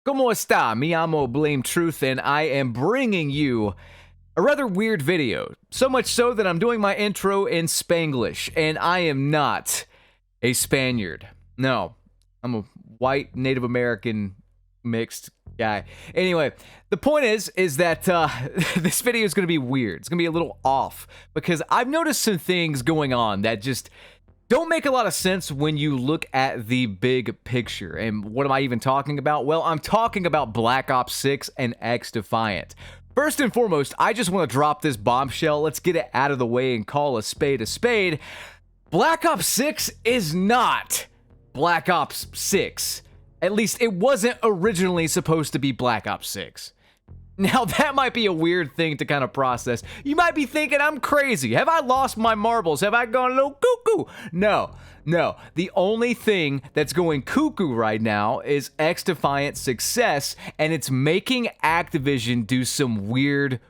¿Cómo está? Mi amo Blame Truth, and I am bringing you a rather weird video. So much so that I'm doing my intro in Spanglish, and I am not a Spaniard. No, I'm a white Native American mixed guy. Anyway, the point is that this video is going to be weird. It's going to be a little off because I've noticed some things going on that just don't make a lot of sense when you look at the big picture. And what am I even talking about? Well, I'm talking about Black Ops 6 and XDefiant. First and foremost, I just want to drop this bombshell. Let's get it out of the way and call a spade a spade. Black Ops 6 is not Black Ops 6. At least it wasn't originally supposed to be Black Ops 6. Now, that might be a weird thing to kind of process. You might be thinking I'm crazy. Have I lost my marbles? Have I gone a little cuckoo? No. The only thing that's going cuckoo right now is XDefiant's success, and it's making Activision do some weird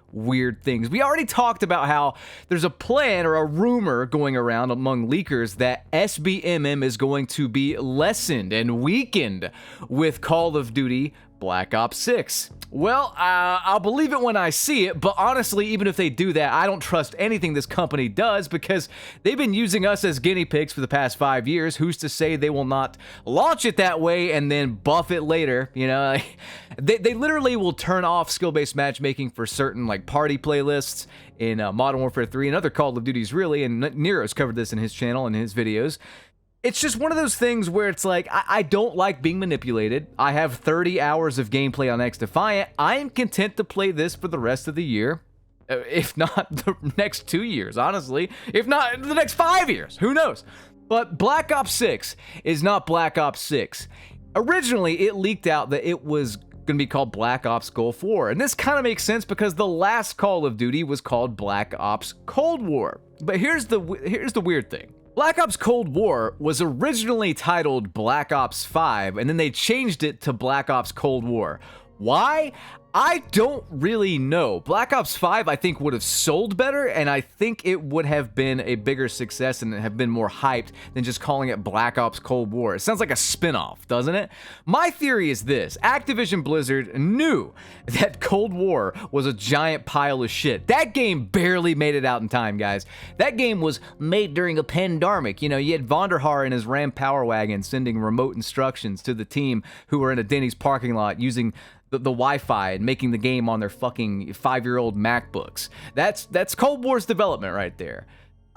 things. We already talked about how there's a plan or a rumor going around among leakers that SBMM is going to be lessened and weakened with Call of Duty Black Ops 6. Well, I'll believe it when I see it, but honestly, even if they do that, I don't trust anything this company does because they've been using us as guinea pigs for the past 5 years. Who's to say they will not launch it that way and then buff it later? You know, they literally will turn off skill-based matchmaking for certain like party playlists in Modern Warfare 3 and other Call of Duties, really, and Nero's covered this in his channel and his videos. It's just one of those things where it's like, I don't like being manipulated. I have 30 hours of gameplay on XDefiant. I am content to play this for the rest of the year. If not the next 2 years, honestly. If not the next 5 years. Who knows? But Black Ops 6 is not Black Ops 6. Originally, it leaked out that it was going to be called Black Ops Gulf War. And this kind of makes sense because the last Call of Duty was called Black Ops Cold War. But here's the weird thing. Black Ops Cold War was originally titled Black Ops 5, and then they changed it to Black Ops Cold War. Why? I don't really know. Black Ops 5, I think, would have sold better, and I think it would have been a bigger success and have been more hyped than just calling it Black Ops Cold War. It sounds like a spin-off, doesn't it? My theory is this. Activision Blizzard knew that Cold War was a giant pile of shit. That game barely made it out in time, guys. That game was made during a pandemic. You know, you had Vonderhaar in his Ram Power Wagon sending remote instructions to the team who were in a Denny's parking lot using the Wi-Fi and making the game on their fucking 5-year-old MacBooks. That's Cold War's development right there.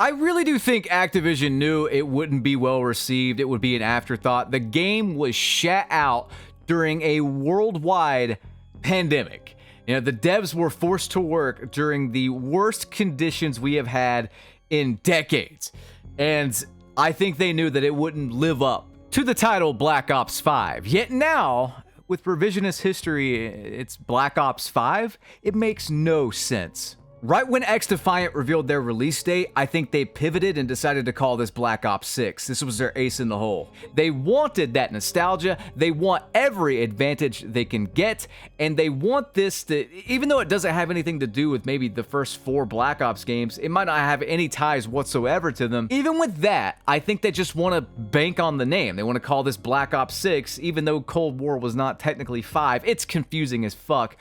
I really do think Activision knew it wouldn't be well received. It would be an afterthought. The game was shat out during a worldwide pandemic. You know, the devs were forced to work during the worst conditions we have had in decades. And I think they knew that it wouldn't live up to the title Black Ops 5. Yet now, with revisionist history, it's Black Ops 5, it makes no sense. Right when XDefiant revealed their release date, I think they pivoted and decided to call this Black Ops 6. This was their ace in the hole. They wanted that nostalgia, they want every advantage they can get, and they want this to, even though it doesn't have anything to do with maybe the first 4 Black Ops games, it might not have any ties whatsoever to them. Even with that, I think they just want to bank on the name. They want to call this Black Ops 6, even though Cold War was not technically 5. It's confusing as fuck,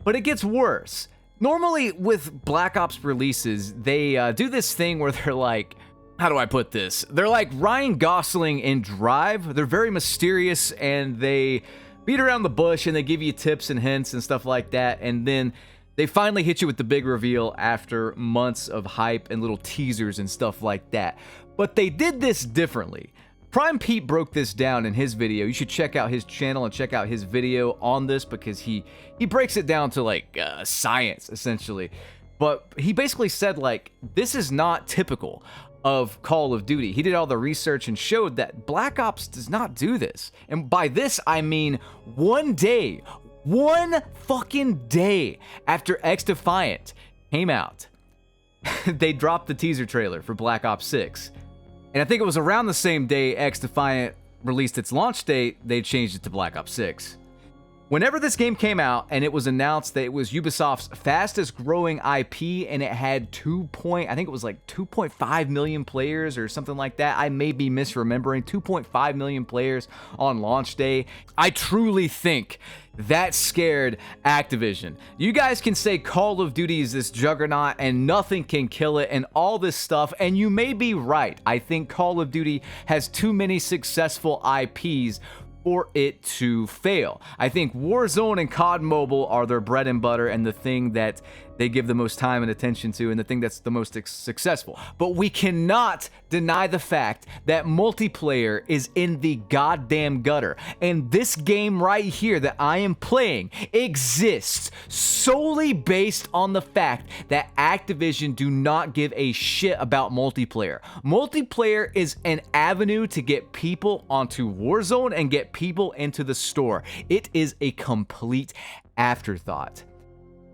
but it gets worse. Normally, with Black Ops releases, they do this thing where they're like, how do I put this? They're like Ryan Gosling in Drive. They're very mysterious, and they beat around the bush, and they give you tips and hints and stuff like that, and then they finally hit you with the big reveal after months of hype and little teasers and stuff like that. But they did this differently. Prime Pete broke this down in his video. You should check out his channel and check out his video on this because he breaks it down to like science essentially. But he basically said like, this is not typical of Call of Duty. He did all the research and showed that Black Ops does not do this. And by this, I mean one fucking day after XDefiant came out, they dropped the teaser trailer for Black Ops 6. And I think it was around the same day XDefiant released its launch date, they changed it to Black Ops 6. Whenever this game came out and it was announced that it was Ubisoft's fastest growing IP and it had I think it was like 2.5 million players or something like that. I may be misremembering. 2.5 million players on launch day. I truly think that scared Activision. You guys can say Call of Duty is this juggernaut and nothing can kill it and all this stuff, and you may be right. I think Call of Duty has too many successful IPs for it to fail. I think Warzone and COD Mobile are their bread and butter and the thing that they give the most time and attention to and the thing that's the most successful. But we cannot deny the fact that multiplayer is in the goddamn gutter. And this game right here that I am playing exists solely based on the fact that Activision do not give a shit about multiplayer. Multiplayer is an avenue to get people onto Warzone and get people into the store. It is a complete afterthought.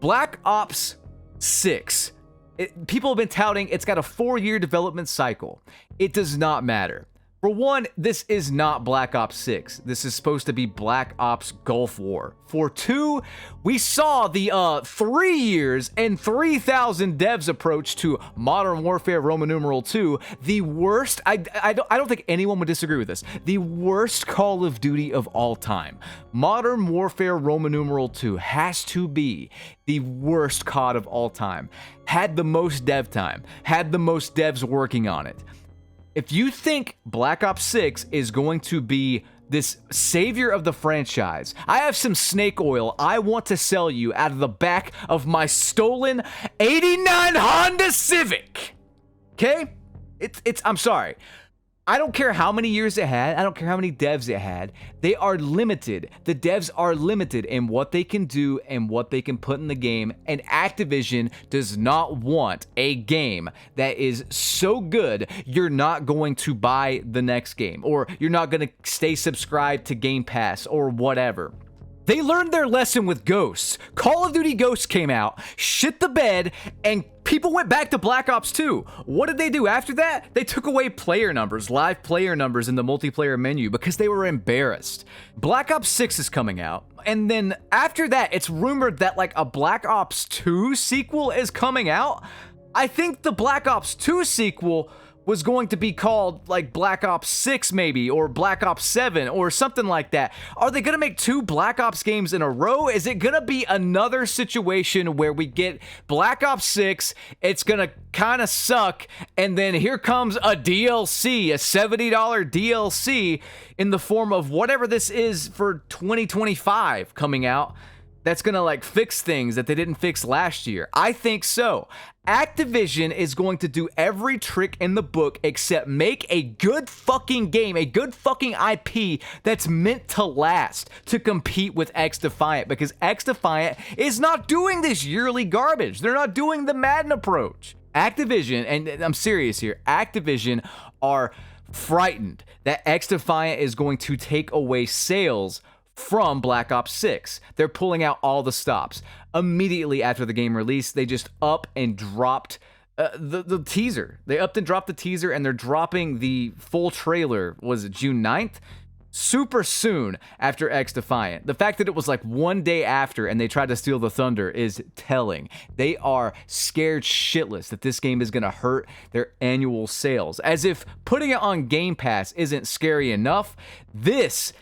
Black Ops 6. People have been touting it's got a 4-year development cycle. It does not matter. For one, this is not Black Ops 6. This is supposed to be Black Ops Gulf War. For 2, we saw the 3 years and 3,000 devs approach to Modern Warfare Roman numeral 2, the worst, I don't think anyone would disagree with this, the worst Call of Duty of all time. Modern Warfare Roman numeral 2 has to be the worst COD of all time. Had the most dev time, had the most devs working on it. If you think Black Ops 6 is going to be this savior of the franchise, I have some snake oil I want to sell you out of the back of my stolen 89 Honda Civic. Okay? I'm sorry. I don't care how many years it had. I don't care how many devs it had. They are limited. The devs are limited in what they can do and what they can put in the game. And Activision does not want a game that is so good you're not going to buy the next game, or you're not going to stay subscribed to Game Pass or whatever. They learned their lesson with Ghosts. Call of Duty Ghosts came out, shit the bed, and people went back to Black Ops 2. What did they do after that? They took away player numbers, live player numbers in the multiplayer menu because they were embarrassed. Black Ops 6 is coming out, and then after that, it's rumored that like a Black Ops 2 sequel is coming out. I think the Black Ops 2 sequel was going to be called like Black Ops 6 maybe, or Black Ops 7 or something like that. Are they gonna make 2 Black Ops games in a row? Is it gonna be another situation where we get Black Ops 6, it's gonna kind of suck, and then here comes a DLC, a $70 DLC in the form of whatever this is for 2025 coming out, that's gonna like fix things that they didn't fix last year? I think so. Activision is going to do every trick in the book except make a good fucking game, a good fucking IP that's meant to last, to compete with XDefiant, because XDefiant is not doing this yearly garbage. They're not doing the Madden approach. Activision, and I'm serious here, Activision are frightened that XDefiant is going to take away sales from Black Ops 6. They're pulling out all the stops. Immediately after the game release, they just up and dropped the teaser. They upped and dropped the teaser, and they're dropping the full trailer, was it June 9th? Super soon after XDefiant. The fact that it was like one day after and they tried to steal the thunder is telling. They are scared shitless that this game is going to hurt their annual sales. As if putting it on Game Pass isn't scary enough, this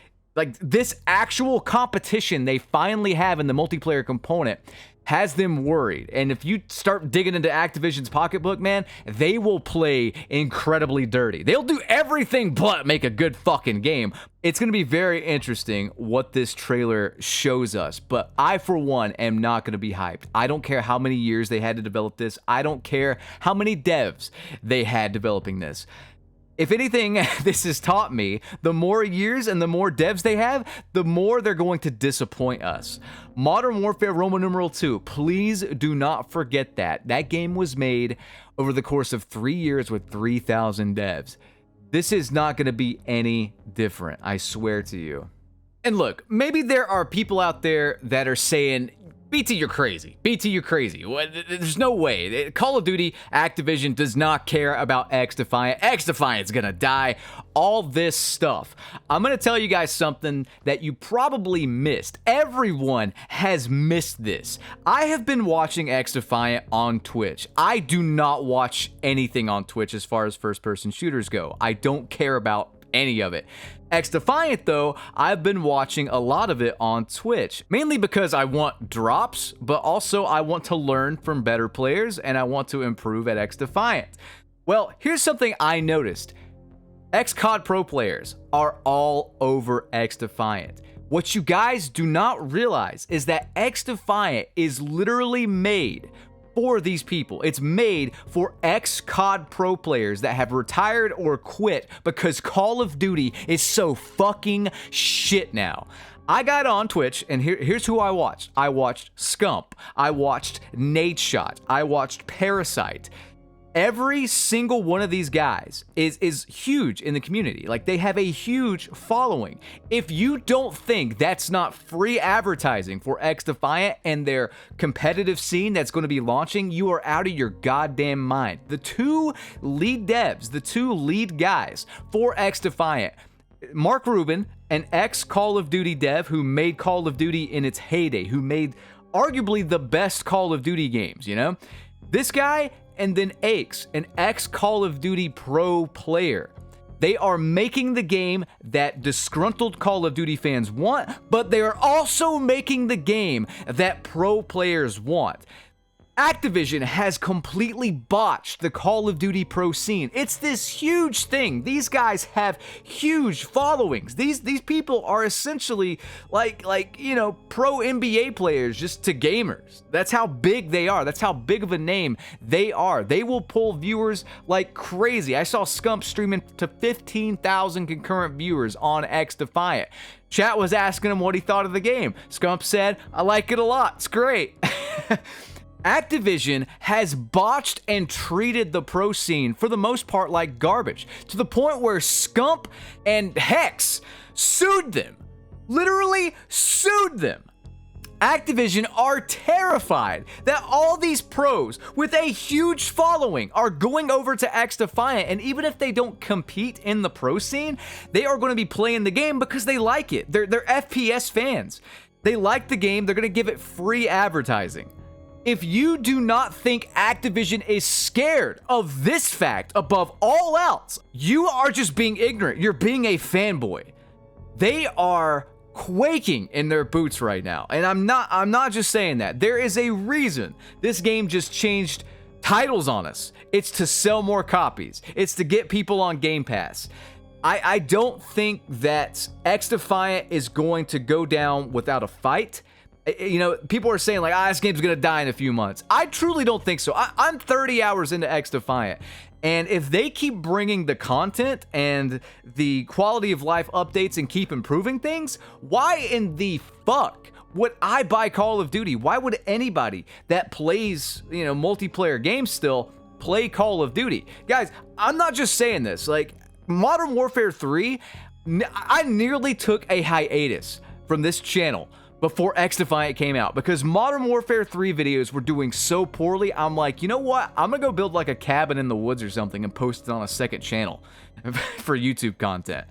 actual competition they finally have in the multiplayer component has them worried. And if you start digging into Activision's pocketbook, man, they will play incredibly dirty. They'll do everything but make a good fucking game. It's going to be very interesting what this trailer shows us, but I, for one, am not going to be hyped. I don't care how many years they had to develop this. I don't care how many devs they had developing this. If anything, this has taught me, the more years and the more devs they have, the more they're going to disappoint us. Modern Warfare Roman numeral 2, please do not forget that. That game was made over the course of 3 years with 3,000 devs. This is not going to be any different, I swear to you. And look, maybe there are people out there that are saying, BT, you're crazy. BT, you're crazy. There's no way. Call of Duty, Activision does not care about XDefiant. XDefiant's gonna die. All this stuff. I'm gonna tell you guys something that you probably missed. Everyone has missed this. I have been watching XDefiant on Twitch. I do not watch anything on Twitch as far as first-person shooters go. I don't care about any of it. XDefiant, though, I've been watching a lot of it on Twitch, mainly because I want drops, but also I want to learn from better players and I want to improve at XDefiant. Well, here's something I noticed. XCOD Pro players are all over XDefiant. What you guys do not realize is that XDefiant is literally made for these people. It's made for ex-COD Pro players that have retired or quit because Call of Duty is so fucking shit now. I got on Twitch, and here's who I watched. I watched Scump. I watched Nadeshot. I watched Parasite. Every single one of these guys is huge in the community. Like, they have a huge following. If you don't think that's not free advertising for XDefiant and their competitive scene that's going to be launching, you are out of your goddamn mind. The two lead devs, the two lead guys for XDefiant, Mark Rubin, an ex-Call of Duty dev who made Call of Duty in its heyday, who made arguably the best Call of Duty games, you know? This guy, and then Aches, an ex-Call of Duty Pro player. They are making the game that disgruntled Call of Duty fans want, but they are also making the game that pro players want. Activision has completely botched the Call of Duty Pro scene. It's this huge thing. These guys have huge followings. These people are essentially like you know, pro NBA players just to gamers. That's how big they are. That's how big of a name they are. They will pull viewers like crazy. I saw Scump streaming to 15,000 concurrent viewers on XDefiant. Chat was asking him what he thought of the game. Scump said, "I like it a lot. It's great." Activision has botched and treated the pro scene for the most part like garbage, to the point where Scump and Hex sued them. Literally sued them. Activision are terrified that all these pros with a huge following are going over to XDefiant, and even if they don't compete in the pro scene, they are going to be playing the game because they like it. They're FPS fans. They like the game. They're going to give it free advertising. If you do not think Activision is scared of this fact above all else, you are just being ignorant. You're being a fanboy. They are quaking in their boots right now. And I'm not just saying that. There is a reason this game just changed titles on us. It's to sell more copies. It's to get people on Game Pass. I don't think that XDefiant is going to go down without a fight. You know, people are saying like, this game's gonna die in a few months. I truly don't think so. I'm 30 hours into XDefiant, and if they keep bringing the content and the quality of life updates and keep improving things, why in the fuck would I buy Call of Duty? Why would anybody that plays, you know, multiplayer games still play Call of Duty? Guys, I'm not just saying this. Like, Modern Warfare 3, I nearly took a hiatus from this channel before XDefiant came out, because Modern Warfare 3 videos were doing so poorly. I'm like, you know what? I'm gonna go build like a cabin in the woods or something and post it on a second channel for YouTube content.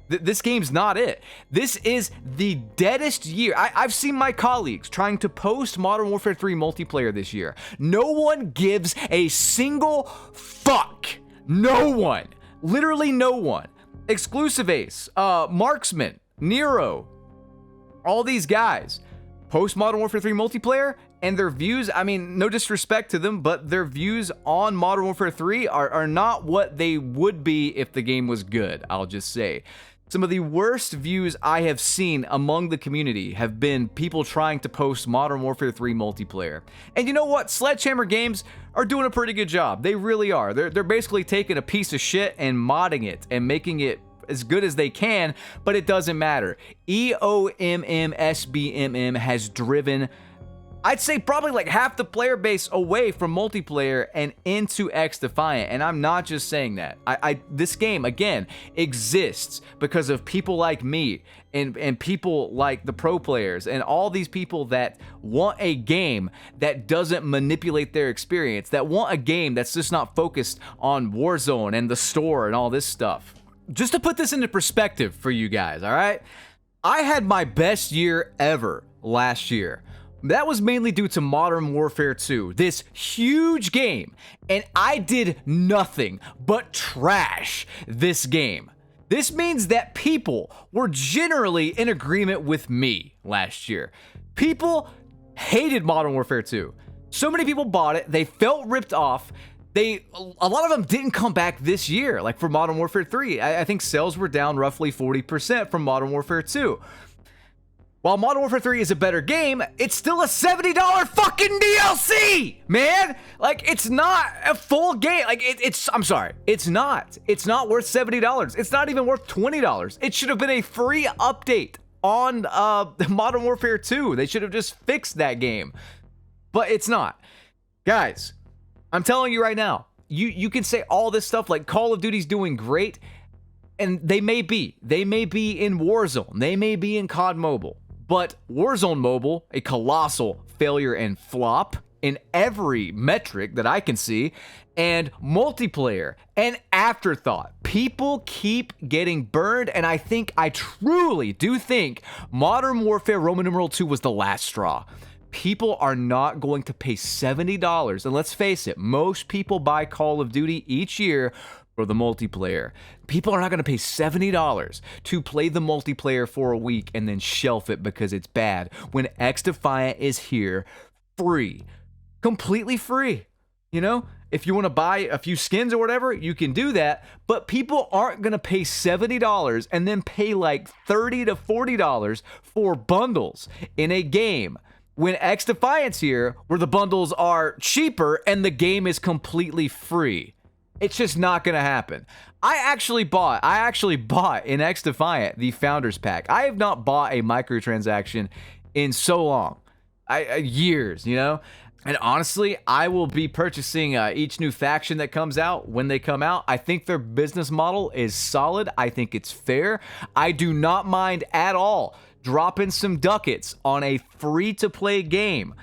This game's not it. This is the deadest year. I've seen my colleagues trying to post Modern Warfare 3 multiplayer this year. No one gives a single fuck. No one. Literally no one. Exclusive Ace, Marksman, Nero, all these guys post Modern Warfare 3 multiplayer, and their views, I mean, no disrespect to them, but their views on Modern Warfare 3 are not what they would be if the game was good, I'll just say. Some of the worst views I have seen among the community have been people trying to post Modern Warfare 3 multiplayer. And you know what? Sledgehammer Games are doing a pretty good job. They really are. They're basically taking a piece of shit and modding it and making it as good as they can, but it doesn't matter. EOMMSBMM has driven I'd say probably like half the player base away from multiplayer and into XDefiant. And I'm not just saying that. This game, again, exists because of people like me and people like the pro players and all these people that want a game that doesn't manipulate their experience, that want a game that's just not focused on Warzone and the store and all this stuff. Just to put this into perspective for you guys, all right? I had my best year ever last year. That was mainly due to Modern Warfare 2, this huge game, and I did nothing but trash this game. This means that people were generally in agreement with me last year. People hated Modern Warfare 2. So many people bought it, they felt ripped off. A lot of them didn't come back this year, like for Modern Warfare 3. I think sales were down roughly 40% from Modern Warfare 2. While Modern Warfare 3 is a better game, it's still a $70 fucking DLC, man. Like, it's not a full game. Like, I'm sorry, it's not. It's not worth $70. It's not even worth $20. It should have been a free update on Modern Warfare 2. They should have just fixed that game, but it's not. Guys, I'm telling you right now, you can say all this stuff like Call of Duty's doing great, and they may be in Warzone, they may be in COD Mobile. But Warzone Mobile, a colossal failure and flop in every metric that I can see, and multiplayer, an afterthought. People keep getting burned, and I truly do think Modern Warfare Roman numeral 2 was the last straw. People are not going to pay $70, and let's face it, most people buy Call of Duty each year for the multiplayer. People are not going to pay $70 to play the multiplayer for a week and then shelf it because it's bad when XDefiant is here free, completely free. You know, if you want to buy a few skins or whatever, you can do that, but people aren't going to pay $70 and then pay like $30 to $40 for bundles in a game when XDefiant's here where the bundles are cheaper and the game is completely free. It's just not going to happen. I actually bought in XDefiant the Founders Pack. I have not bought a microtransaction in so long. Years, you know? And honestly, I will be purchasing each new faction that comes out when they come out. I think their business model is solid. I think it's fair. I do not mind at all dropping some ducats on a free-to-play game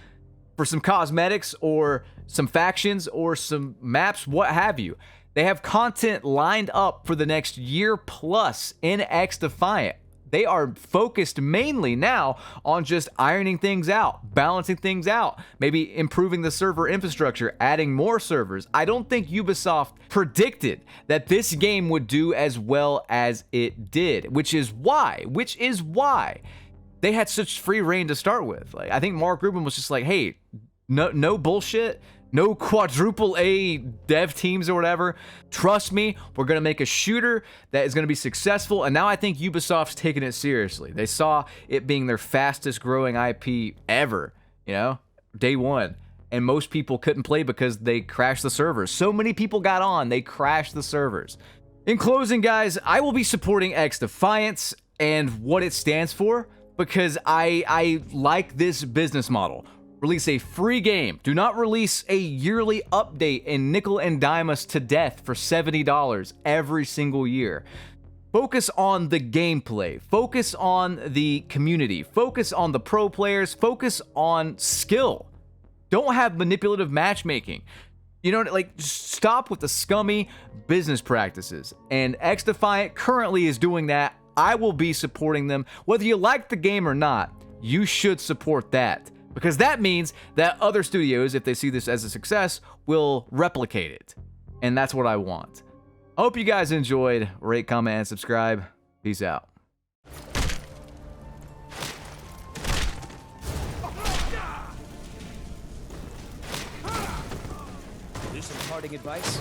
for some cosmetics or some factions or some maps, what have you. They have content lined up for the next year plus in XDefiant. They are focused mainly now on just ironing things out, balancing things out, maybe improving the server infrastructure, adding more servers. I don't think Ubisoft predicted that this game would do as well as it did, which is why they had such free reign to start with. Like, I think Mark Rubin was just like, hey, no bullshit. No quadruple A dev teams or whatever. Trust me, we're going to make a shooter that is going to be successful. And now I think Ubisoft's taking it seriously. They saw it being their fastest growing IP ever, you know, day one. And most people couldn't play because they crashed the servers. So many people got on, they crashed the servers. In closing, guys, I will be supporting XDefiant and what it stands for because I like this business model. Release a free game. Do not release a yearly update and nickel and dime us to death for $70 every single year. Focus on the gameplay. Focus on the community. Focus on the pro players. Focus on skill. Don't have manipulative matchmaking. You know, like, stop with the scummy business practices. And XDefiant currently is doing that. I will be supporting them. Whether you like the game or not, you should support that. Because that means that other studios, if they see this as a success, will replicate it. And that's what I want. I hope you guys enjoyed. Rate, comment, and subscribe. Peace out. Do some parting advice?